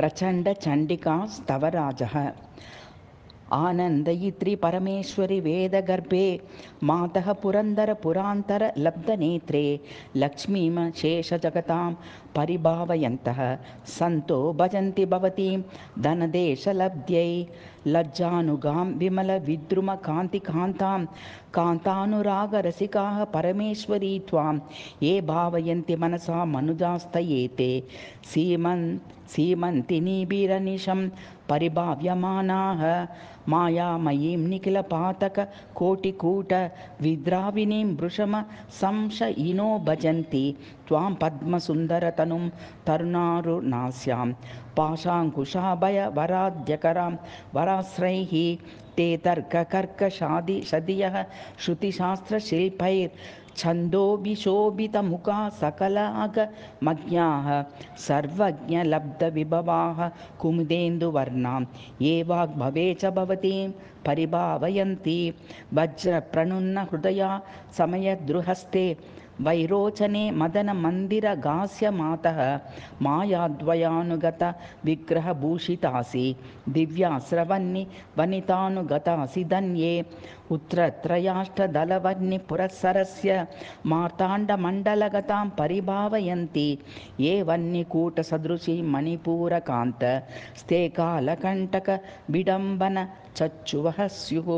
प्रचण्डचण्डिका स्तवराजः। आनन्दयित्री परमेश्वरि वेदगर्भे मातः पुरन्दरपुरान्तरलब्धनेत्रे लक्ष्मीं शेषजगतां परिभावयन्तः सन्तो भजन्ति भवतीं धनदेशलब्ध्यै लज्जानुगां विमलविद्रुमकान्तिकान्तां कान्तानुरागरसिकाः परमेश्वरी त्वां ये भावयन्ति मनसा मनुजास्तयेते सीमन्तिनीभिरनिशं परिभाव्यमानाः मायामयीं निखिलपातककोटिकूटविद्राविणीं वृषमसंशयिनो भजन्ति त्वां पद्मसुन्दरतनुं तरुणारुणास्यां पाशाङ्कुशाभयवराध्यकरां वराश्रैः ते तर्ककर्कशादिशदियः श्रुतिशास्त्रशिल्पैर्छन्दोभिशोभितमुखा सकलागमज्ञाः सर्वज्ञलब्धविभवाः कुमुदेन्दुवर्णां ये वाग्भवे च भवतीं परिभावयन्ति वज्रप्रणुन्नहृदया समयद्रुहस्ते वैरोचने मदनमन्दिरगास्यमातः मायाद्वयानुगत विग्रहभूषितासि दिव्यास्रवन्नि वनितानुगतासि धन्ये उत्तरत्रयाष्टदलवन्निपुरःसरस्य मार्ताण्डमण्डलगतां परिभावयन्ति ये वह्निकूटसदृशी मणिपूरकान्त स्ते कालकण्टकविडम्बन चच्चुवः स्युः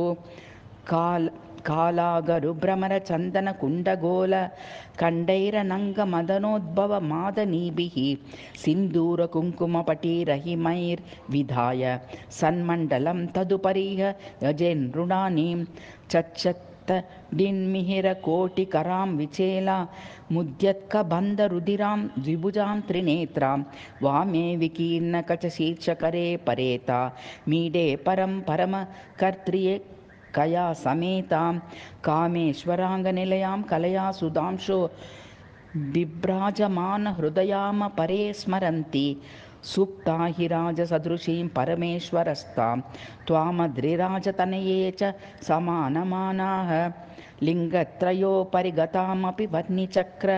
कालागरुभ्रमरचन्दनकुण्डगोल कण्डैरनङ्गमदनोद्भवमादनीभिः सिन्दूरकुङ्कुमपटीरहिमैर्विधाय सन्मण्डलं तदुपरिह यजेनृणानीं चच्चत्तडिन्मिहिरकोटिकरां विचेला मुद्यत्कबन्धरुधिरां द्विभुजां त्रिनेत्रां वामे विकीर्णकचशीर्षकरे परेता मीडे परं परमकर्त्र्ये कया समेतां कामेश्वराङ्गनिलयां कलया सुधांशो बिभ्राजमानहृदयां परे स्मरन्ति सुप्ता हि राजसदृशीं परमेश्वरस्तां त्वामद्रिराजतनये च समानमानाः लिङ्गत्रयोपरिगतामपि वर्णिचक्र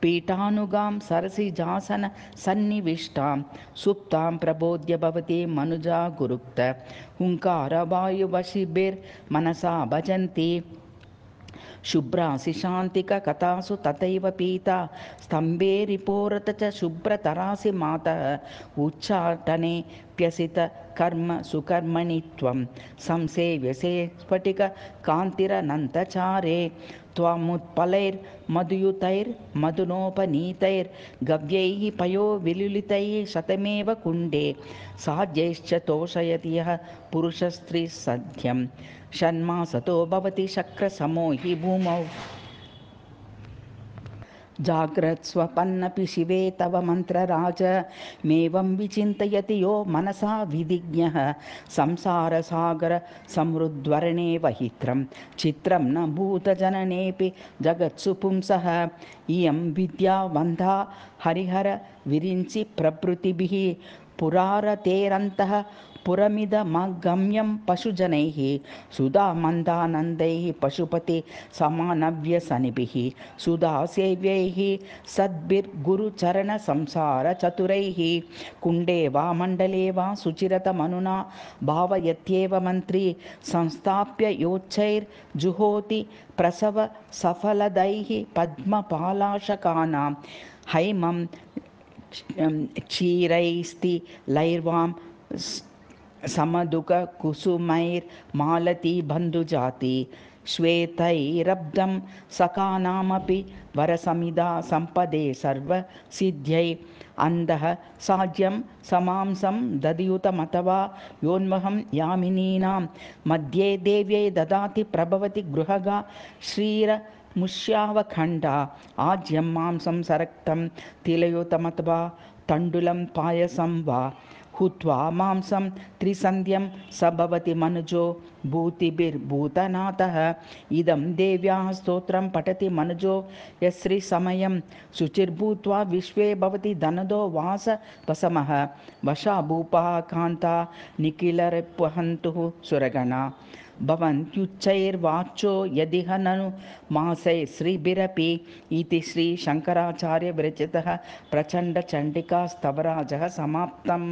पीठानुगां सरसिजासन सन्निविष्टां सुप्तां प्रबोध्य भवतीं मनुजा गुरुक्त हुङ्कारवायुवशिभिर्मनसा भजन्ति शुभ्रासि शान्तिककथासु तथैव पीता स्तम्भे रिपोरत च शुभ्रतरासि मातः उच्चाटने प्यसित कर्म सुकर्मणि त्वं संसेव्यसे स्फटिककान्तिरनन्तचारे त्वमुत्पलैर्मधुयुतैर्मधुनोपनीतैर्गव्यैः पयोविलुलितैः शतमेव कुण्डे साध्यैश्च तोषयति यः पुरुषस्त्रीसध्यं षण्मासतो भवति शक्रसमो हि भूमौ जाग्रत्स्वपन्नपि शिवे तव मन्त्रराजमेवं विचिन्तयति यो मनसा विधिज्ञः संसारसागर समृद्वर्णे वहित्रं चित्रं न भूतजननेऽपि जगत्सु पुंसः इयं विद्या वन्धा हरिहर विरिञ्चि प्रभृतिभिः पुरारतेरन्तः पुरमिदमगम्यं पशुजनैः सुधामन्दानन्दैः पशुपति समानव्यसनिभिः सुधासेव्यैः सद्भिर्गुरुचरणसंसारचतुरैः कुण्डे वा मण्डले वा सुचिरतमनुना भावयत्येव मन्त्री संस्थाप्य योच्चैर्जुहोति प्रसव सफलदैः पद्मपालाशकानां हैमं क्षीरैस्तिलैर्वां समदुःखकुसुमैर्मालती बन्धुजाति श्वेतैरब्धं सखानामपि वरसमिदा सम्पदे सर्वसिद्ध्यै अन्धः साज्यं समांसं दधियुतमथवा योन्महं यामिनीनां मध्ये देव्यै ददाति प्रभवति गृहगा श्रीरमुष्यावखण्डा आज्यं मांसं सरक्तं तिलयुतमथवा तण्डुलं पायसं वा हुत्वा मांसं त्रिसन्ध्यं स भवति मनुजो भूतिभिर्भूतनाथः इदं देव्याः स्तोत्रं पठति मनुजो यश्रीसमयं शुचिर्भूत्वा विश्वे भवति धनदो वासवसमः वशा भूपः कान्ता निखिलरिपहन्तुः सुरगणा भवन्त्युच्चैर्वाचो यदिह ननु मासै श्रीभिरपि इति श्रीशङ्कराचार्यविरचितः प्रचण्डचण्डिकास्तवराजः समाप्तम्।